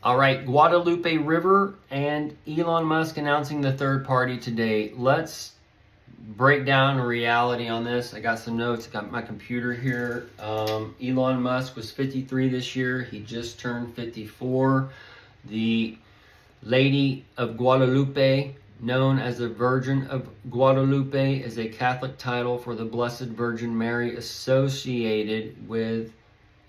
All right, Guadalupe River and Elon Musk announcing the third party today. Let's break down the reality on this. I got some notes. I got my computer here. Elon Musk was 53 this year. He just turned 54. The Lady of Guadalupe, known as the Virgin of Guadalupe, is a Catholic title for the Blessed Virgin Mary associated with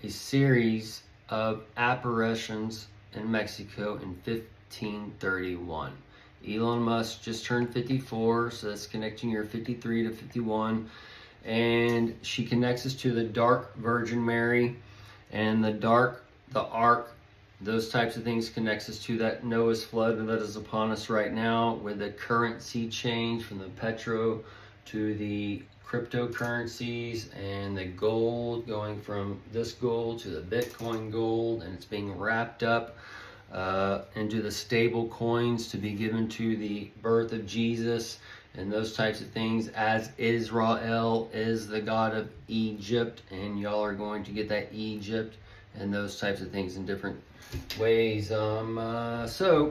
a series of apparitions in Mexico in 1531. Elon Musk just turned 54, so that's connecting your 53 to 51. And she connects us to the dark Virgin Mary, and the ark, those types of things connects us to that Noah's flood that is upon us right now, with the currency change from the petro to the cryptocurrencies, and the gold going from this gold to the Bitcoin gold, and it's being wrapped up into the stable coins to be given to the birth of Jesus and those types of things, as Israel is the god of Egypt, and y'all are going to get that Egypt and those types of things in different ways. The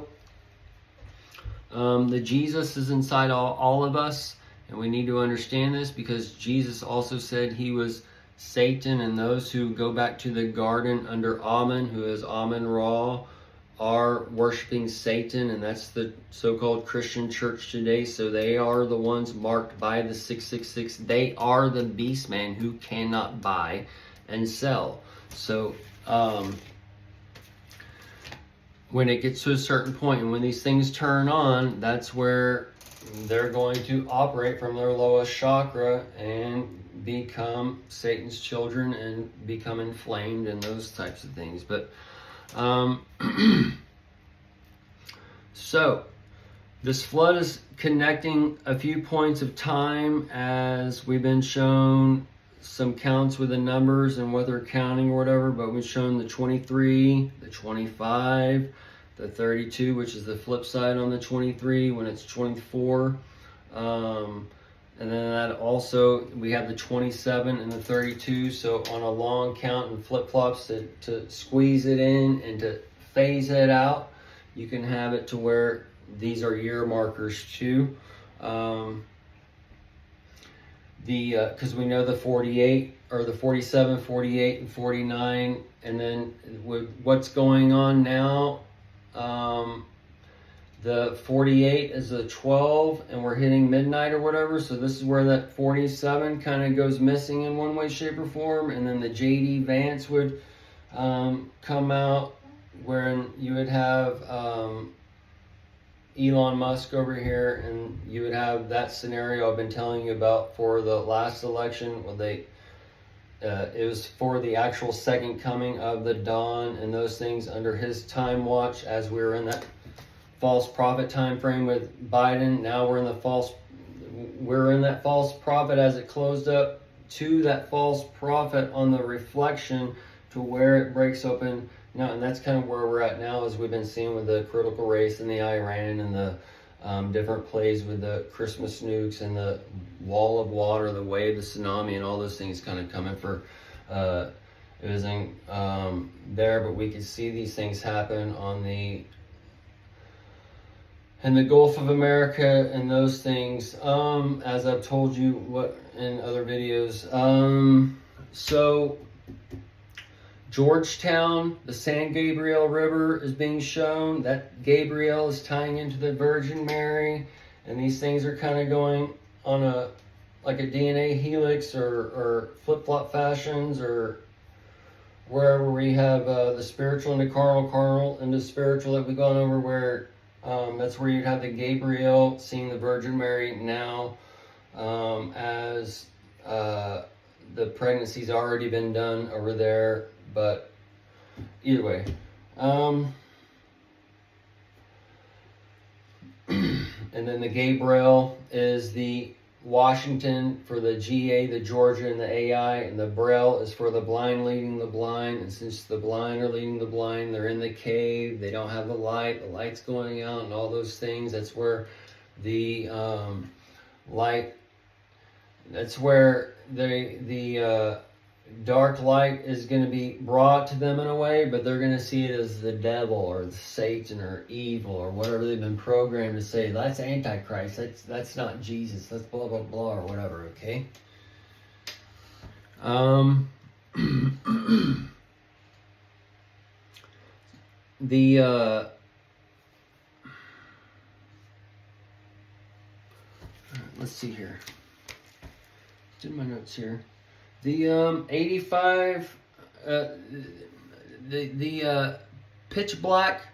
Jesus is inside all of us. And we need to understand this, because Jesus also said he was Satan, and those who go back to the garden under Amen, who is Amen-Ra, are worshiping Satan, and that's the so-called Christian church today. So they are the ones marked by the 666. They are the beast man who cannot buy and sell. So when it gets to a certain point, and when these things turn on, that's where they're going to operate from their lowest chakra and become Satan's children and become inflamed and those types of things. But so this flood is connecting a few points of time, as we've been shown some counts with the numbers and what they're counting or whatever, but we've shown the 23, the 25, the 32, which is the flip side on the 23 when it's 24. And then that also, we have the 27 and the 32. So on a long count and flip-flops to squeeze it in and to phase it out, you can have it to where these are year markers too. Because we know the 48 or the 47, 48, and 49, and then with what's going on now, the 48 is a 12, and we're hitting midnight or whatever. So this is where that 47 kind of goes missing in one way, shape, or form. And then the JD Vance would come out, where you would have Elon Musk over here, and you would have that scenario I've been telling you about for the last election. Well, it was for the actual second coming of the dawn and those things under his time watch, as we were in that false prophet time frame with Biden. Now we're in that false prophet as it closed up to that false prophet on the reflection to where it breaks open. No, and that's kind of where we're at now, as we've been seeing with the critical race in the Iran and the different plays with the Christmas nukes and the wall of water, the wave, the tsunami, and all those things kind of coming for everything there. But we could see these things happen in the Gulf of America and those things, as I've told you in other videos. So Georgetown, the San Gabriel River is being shown. That Gabriel is tying into the Virgin Mary, and these things are kind of going on like a DNA helix or flip-flop fashions, or wherever we have the spiritual into carnal into spiritual that we've gone over, where that's where you'd have the Gabriel seeing the Virgin Mary now, as the pregnancy's already been done over there. But either way, and then the Gabriel is the Washington for the GA, the Georgia, and the AI, and the Braille is for the blind leading the blind. And since the blind are leading the blind, they're in the cave, they don't have the light's going out, and all those things. That's where the light, that's where the dark light is going to be brought to them in a way, but they're going to see it as the devil or Satan or evil or whatever they've been programmed to say. That's Antichrist. That's not Jesus. That's blah, blah, blah, or whatever, okay? Let's see here. Did my notes here. The 85, the pitch black,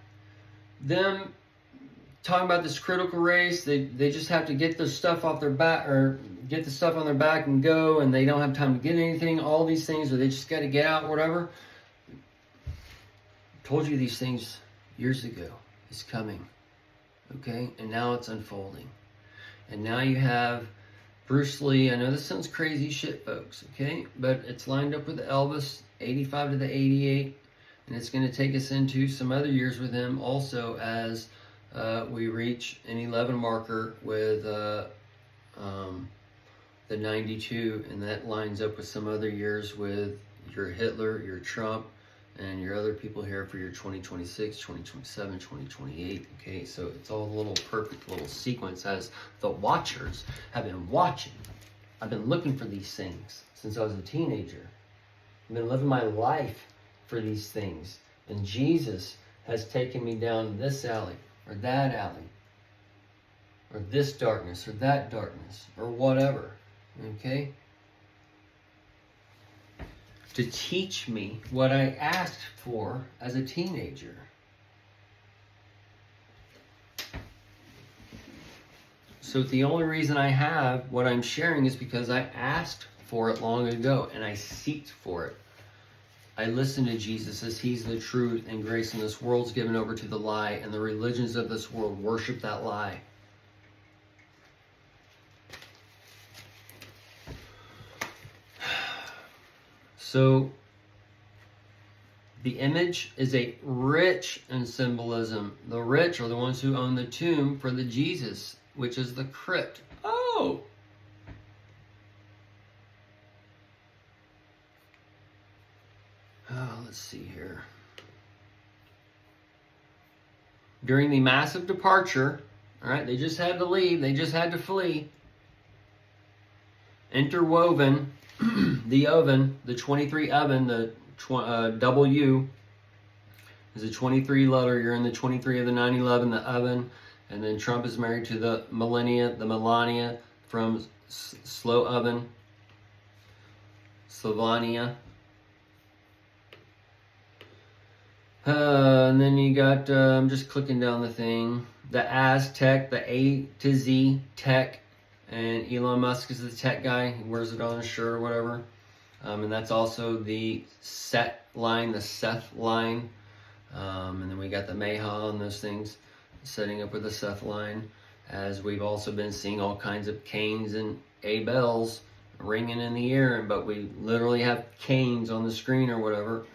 them talking about this critical race, they just have to get the stuff off their back, or get the stuff on their back and go, and they don't have time to get anything, all these things, or they just got to get out, whatever. Told you these things years ago. It's coming, okay? And now it's unfolding. And now you have Bruce Lee. I know this sounds crazy shit, folks, okay? But it's lined up with Elvis, 85 to the 88. And it's going to take us into some other years with him also as we reach an 11 marker with the 92. And that lines up with some other years with your Hitler, your Trump, and your other people here for your 2026, 2027, 2028, okay? So it's all a little perfect little sequence as the watchers have been watching. I've been looking for these things since I was a teenager. I've been living my life for these things. And Jesus has taken me down this alley, or that alley, or this darkness, or that darkness, or whatever, okay? To teach me what I asked for as a teenager. So the only reason I have what I'm sharing is because I asked for it long ago, and I seeked for it. I listened to Jesus as he's the truth and grace, and this world's given over to the lie, and the religions of this world worship that lie. So, the image is a rich in symbolism. The rich are the ones who own the tomb for the Jesus, which is the crypt. Oh! Let's see here. During the massive departure, all right, they just had to leave. They just had to flee. Interwoven, the oven, the 23 oven, the W is a 23 letter. You're in the 23 of the 9/11, the oven. And then Trump is married to the Melania from Slow Oven, Slovenia. And then you got, I'm just clicking down the thing, the Aztec, the A to Z tech. And Elon Musk is the tech guy. He wears it on his shirt or whatever. And that's also the Set line, the Seth line. And then we got the Mayha and those things setting up with the Seth line. As we've also been seeing all kinds of Cains and Abels ringing in the air. But we literally have Cains on the screen or whatever.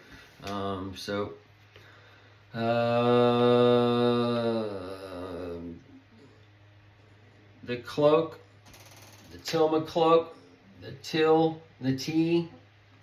The cloak, the Tilma cloak, the Till, the T,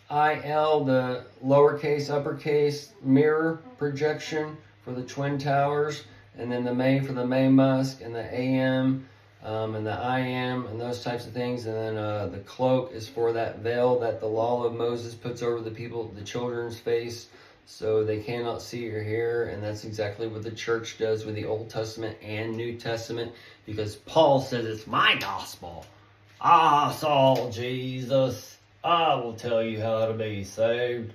I-L, the lowercase, uppercase, mirror projection for the Twin Towers, and then the May for the May Musk, and the AM, and the I am, and those types of things. And then the cloak is for that veil that the law of Moses puts over the people, the children's face, so they cannot see or hear. And that's exactly what the church does with the Old Testament and New Testament, because Paul says it's my gospel. I saw Jesus. I will tell you how to be saved.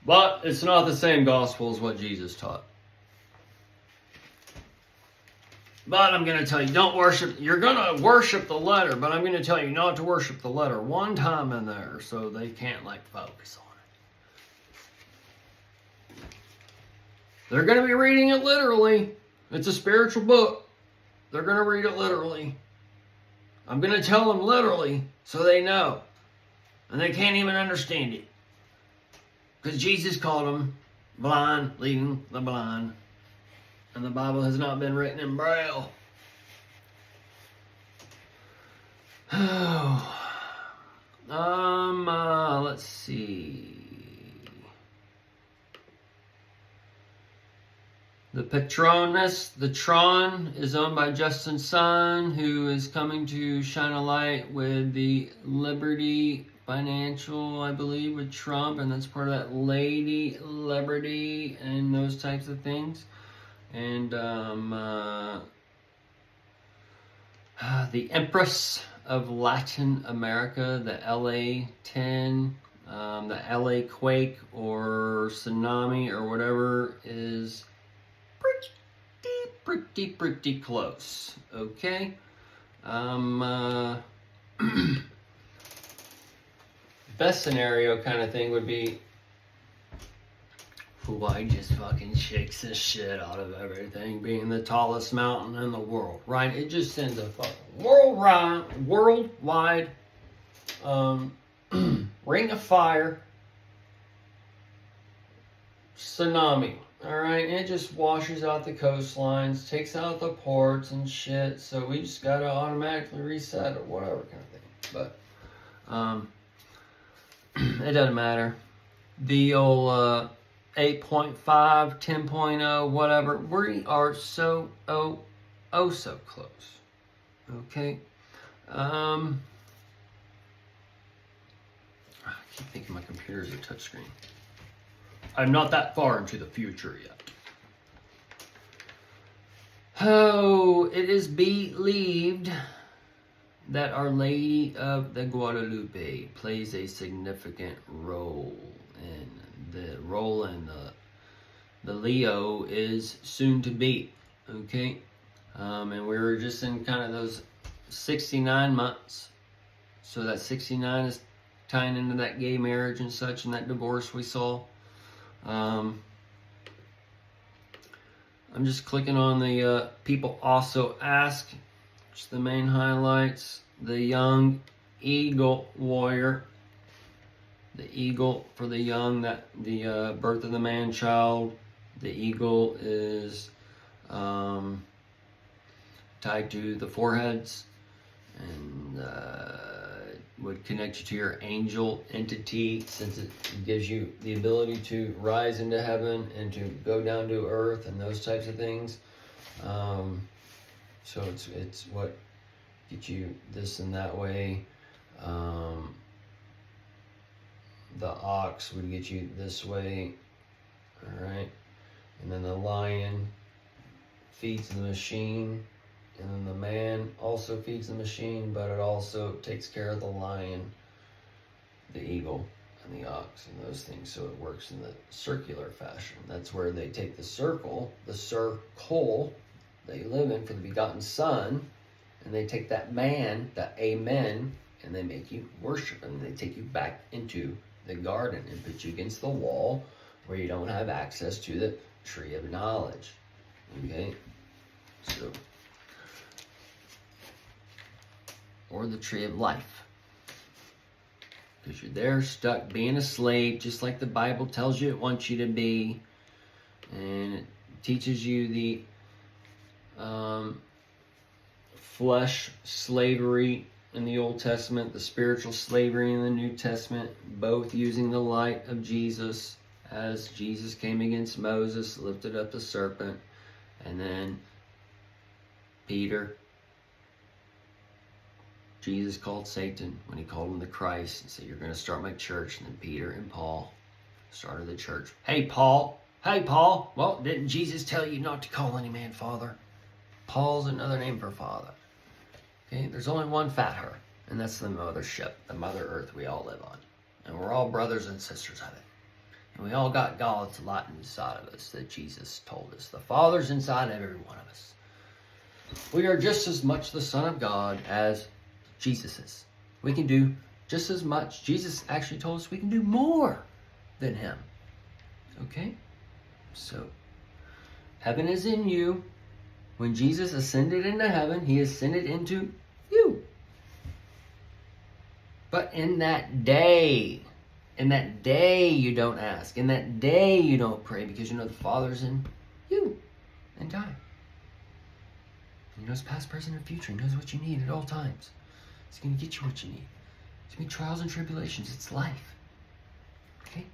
But it's not the same gospel as what Jesus taught. But I'm going to tell you, don't worship. You're going to worship the letter, but I'm going to tell you not to worship the letter one time in there so they can't focus on it. They're going to be reading it literally. It's a spiritual book. They're going to read it literally. I'm going to tell them literally so they know. And they can't even understand it. Because Jesus called them blind, leading the blind. And the Bible has not been written in Braille. Let's see. The Patronus, the Tron, is owned by Justin Sun, who is coming to shine a light with the Liberty Financial, I believe, with Trump, and that's part of that Lady Liberty and those types of things. And the Empress of Latin America, the LA 10, the LA quake or tsunami or whatever is pretty close. Okay. Best scenario kind of thing would be Hawaii just fucking shakes the shit out of everything, being the tallest mountain in the world, right? It just sends a fucking worldwide ring of fire tsunami. All right, and it just washes out the coastlines, takes out the ports and shit. So we just gotta automatically reset or whatever kind of thing. But it doesn't matter. The old 8.5, 10.0, whatever. We are so so close. Okay. I keep thinking my computer is a touchscreen. I'm not that far into the future yet. Oh, it is believed that Our Lady of the Guadelupe plays a significant role, and the role in the Leo is soon to be. Okay, and we were just in kind of those 69 months, so that 69 is tying into that gay marriage and such, and that divorce we saw. I'm just clicking on the people also ask, just the main highlights. The young eagle warrior, the eagle for the young, that the birth of the man child. The eagle is tied to the foreheads, and would connect you to your angel entity, since it gives you the ability to rise into heaven and to go down to earth and those types of things. So it's what gets you this and that way. The ox would get you this way. All right, and then the lion feeds the machine. And then the man also feeds the machine, but it also takes care of the lion, the eagle, and the ox, and those things. So it works in the circular fashion. That's where they take the circle that you live in for the begotten Son, and they take that man, that amen, and they make you worship, and they take you back into the garden and put you against the wall where you don't have access to the tree of knowledge. Okay? So, or the tree of life, because you're there stuck being a slave, just like the Bible tells you it wants you to be, and it teaches you the flesh slavery in the Old Testament, the spiritual slavery in the New Testament, both using the light of Jesus, as Jesus came against Moses, lifted up the serpent, and then Peter, Jesus called Satan when he called him the Christ and said, "You're going to start my church." And then Peter and Paul started the church. Hey, Paul. Well, didn't Jesus tell you not to call any man father? Paul's another name for father. Okay, there's only one father, and that's the mothership, the Mother Earth we all live on. And we're all brothers and sisters of it. And we all got God's light inside of us that Jesus told us. The Father's inside of every one of us. We are just as much the Son of God as Jesus is. We can do just as much. Jesus actually told us we can do more than him. Okay? So, heaven is in you. When Jesus ascended into heaven, he ascended into you. But in that day you don't ask. In that day you don't pray, because you know the Father's in you and time. He knows past, present, and future. He knows what you need at all times. He's going to get you what you need. There's going to be trials and tribulations. It's life. Okay?